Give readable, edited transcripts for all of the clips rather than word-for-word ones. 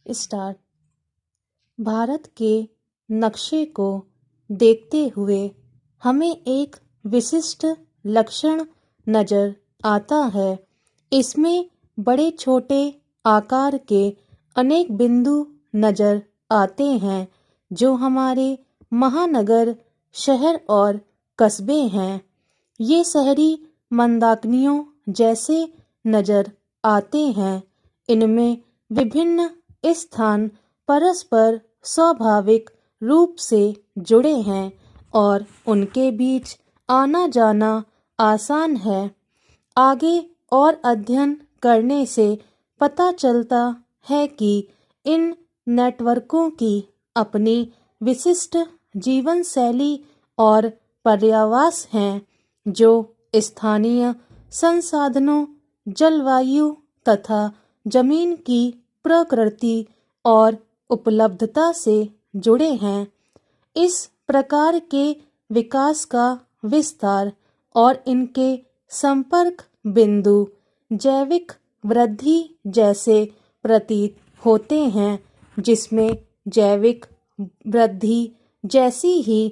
Start. Bharat के नक्शे को देखते हुए हमें एक विशिष्ट लक्षण नजर आता है। इसमें बड़े छोटे आकार के अनेक बिंदु नजर आते हैं जो हमारे महानगर, शहर और कस्बे हैं। ये शहरी मंदाकिनियों जैसे नजर आते हैं। इनमें विभिन्न स्थान परस्पर स्वाभाविक रूप से जुड़े हैं और उनके बीच आना जाना आसान है। आगे और अध्ययन करने से पता चलता है कि इन नेटवर्कों की अपनी विशिष्ट जीवन शैली और पर्यावास हैं जो स्थानीय संसाधनों, जलवायु तथा जमीन की प्रकृति और उपलब्धता से जुड़े हैं। इस प्रकार के विकास का विस्तार और इनके संपर्क बिंदु जैविक वृद्धि जैसे प्रतीत होते हैं, जिसमें जैविक वृद्धि जैसी ही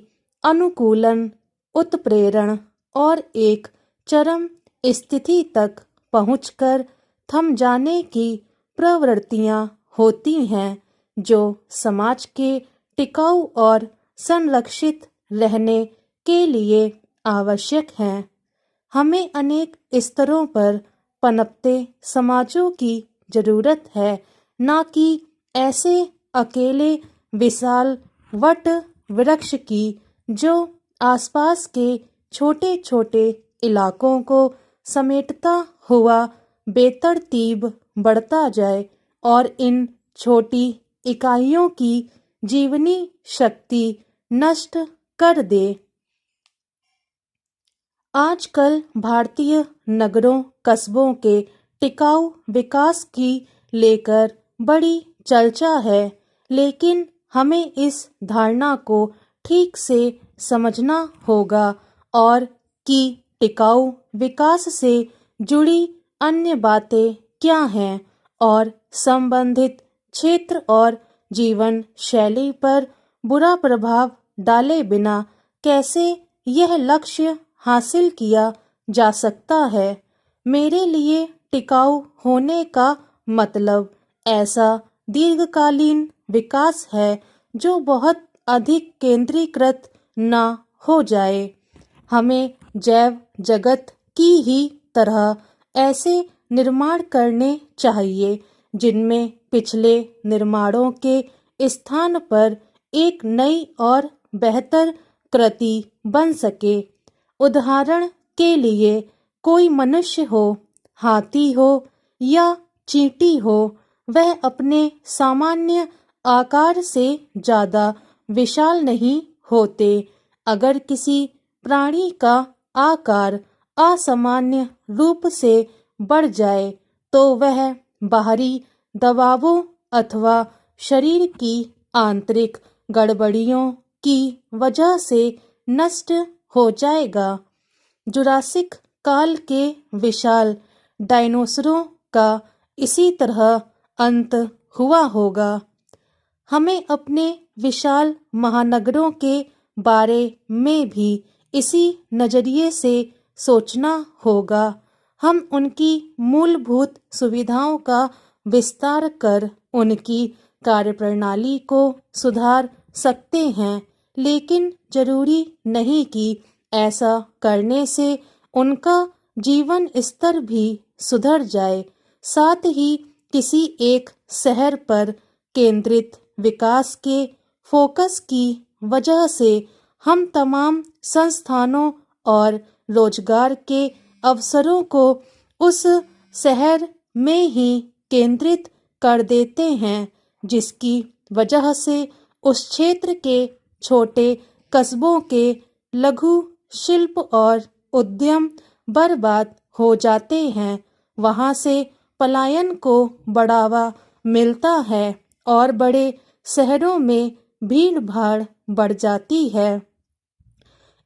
अनुकूलन, उत्प्रेरण और एक चरम स्थिति तक पहुंचकर थम जाने की प्रवृत्तियां होती हैं जो समाज के टिकाऊ और संरक्षित रहने के लिए आवश्यक हैं। हमें अनेक स्तरों पर पनपते समाजों की जरूरत है, न कि ऐसे अकेले विशाल वट वृक्ष की जो आसपास के छोटे छोटे इलाकों को समेटता हुआ बेतरतीब बढ़ता जाए और इन छोटी इकाइयों की जीवनी शक्ति नष्ट कर दे। आजकल भारतीय नगरों, कस्बों के टिकाऊ विकास की लेकर बड़ी चर्चा है, लेकिन हमें इस धारणा को ठीक से समझना होगा और कि टिकाऊ विकास से जुड़ी अन्य बातें क्या हैं और संबंधित क्षेत्र और जीवन शैली पर बुरा प्रभाव डाले बिना कैसे यह लक्ष्य हासिल किया जा सकता है। मेरे लिए टिकाऊ होने का मतलब ऐसा दीर्घकालीन विकास है जो बहुत अधिक केंद्रीकृत न हो जाए। हमें जैव जगत की ही तरह ऐसे निर्माण करने चाहिए जिनमें पिछले निर्माणों के स्थान पर एक नई और बेहतर कृति बन सके। उदाहरण के लिए कोई मनुष्य हो, हाथी हो या चींटी हो, वह अपने सामान्य आकार से ज्यादा विशाल नहीं होते। अगर किसी प्राणी का आकार असामान्य रूप से बढ़ जाए तो वह बाहरी दबावों अथवा शरीर की आंतरिक गड़बड़ियों की वजह से नष्ट हो जाएगा। जुरासिक काल के विशाल डायनासोरों का इसी तरह अंत हुआ होगा। हमें अपने विशाल महानगरों के बारे में भी इसी नजरिए से सोचना होगा। हम उनकी मूलभूत सुविधाओं का विस्तार कर उनकी कार्यप्रणाली को सुधार सकते हैं, लेकिन जरूरी नहीं कि ऐसा करने से उनका जीवन स्तर भी सुधर जाए। साथ ही किसी एक शहर पर केंद्रित विकास के फोकस की वजह से हम तमाम संस्थानों और रोजगार के अवसरों को उस शहर में ही केंद्रित कर देते हैं, जिसकी वजह से उस क्षेत्र के छोटे कस्बों के लघु शिल्प और उद्यम बर्बाद हो जाते हैं। वहां से पलायन को बढ़ावा मिलता है और बड़े शहरों में भीड़ भाड़ बढ़ जाती है।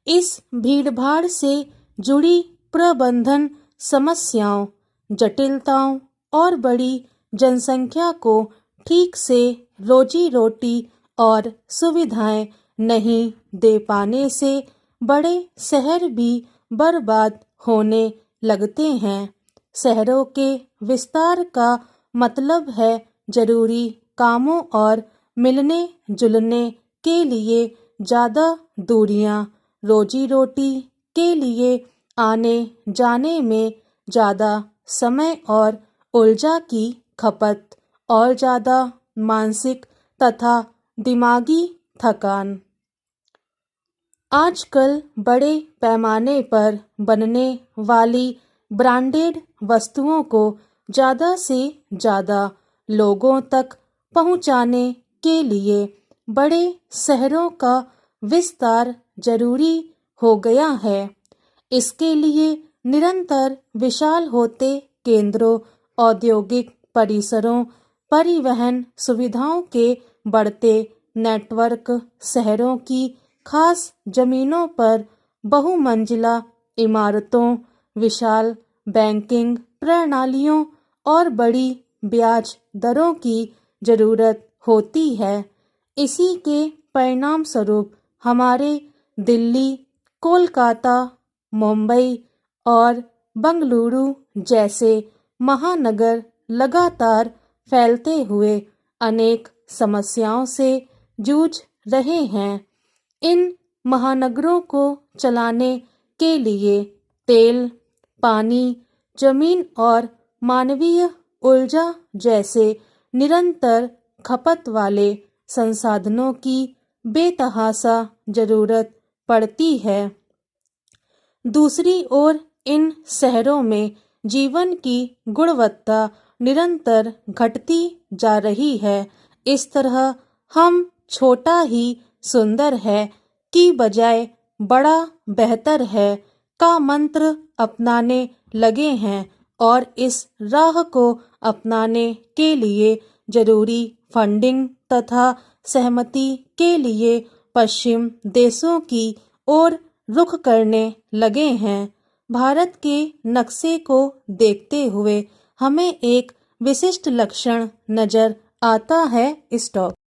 इस भीड़ भाड़ से जुड़ी प्रबंधन समस्याओं, जटिलताओं और बड़ी जनसंख्या को ठीक से रोजी रोटी और सुविधाएं नहीं दे पाने से बड़े शहर भी बर्बाद होने लगते हैं। शहरों के विस्तार का मतलब है जरूरी कामों और मिलने जुलने के लिए ज़्यादा दूरियां, रोजी रोटी के लिए आने जाने में ज़्यादा समय और ऊर्जा की खपत और ज़्यादा मानसिक तथा दिमागी थकान। आजकल बड़े पैमाने पर बनने वाली ब्रांडेड वस्तुओं को ज़्यादा से ज़्यादा लोगों तक पहुंचाने के लिए बड़े शहरों का विस्तार जरूरी हो गया है। इसके लिए निरंतर विशाल होते केंद्रों, औद्योगिक परिसरों, परिवहन सुविधाओं के बढ़ते नेटवर्क, शहरों की खास जमीनों पर बहुमंजिला इमारतों, विशाल बैंकिंग प्रणालियों और बड़ी ब्याज दरों की जरूरत होती है। इसी के परिणाम स्वरूप हमारे दिल्ली, कोलकाता, मुंबई और बंगलुरु जैसे महानगर लगातार फैलते हुए अनेक समस्याओं से जूझ रहे हैं। इन महानगरों को चलाने के लिए तेल, पानी, जमीन और मानवीय ऊर्जा जैसे निरंतर खपत वाले संसाधनों की बेतहाशा जरूरत पड़ती है। दूसरी ओर इन शहरों में जीवन की गुणवत्ता निरंतर घटती जा रही है। इस तरह हम छोटा ही सुंदर है की बजाय बड़ा बेहतर है का मंत्र अपनाने लगे हैं और इस राह को अपनाने के लिए जरूरी फंडिंग तथा सहमति के लिए पश्चिम देशों की ओर रुख करने लगे हैं। भारत के नक्शे को देखते हुए हमें एक विशिष्ट लक्षण नजर आता है। स्टॉप।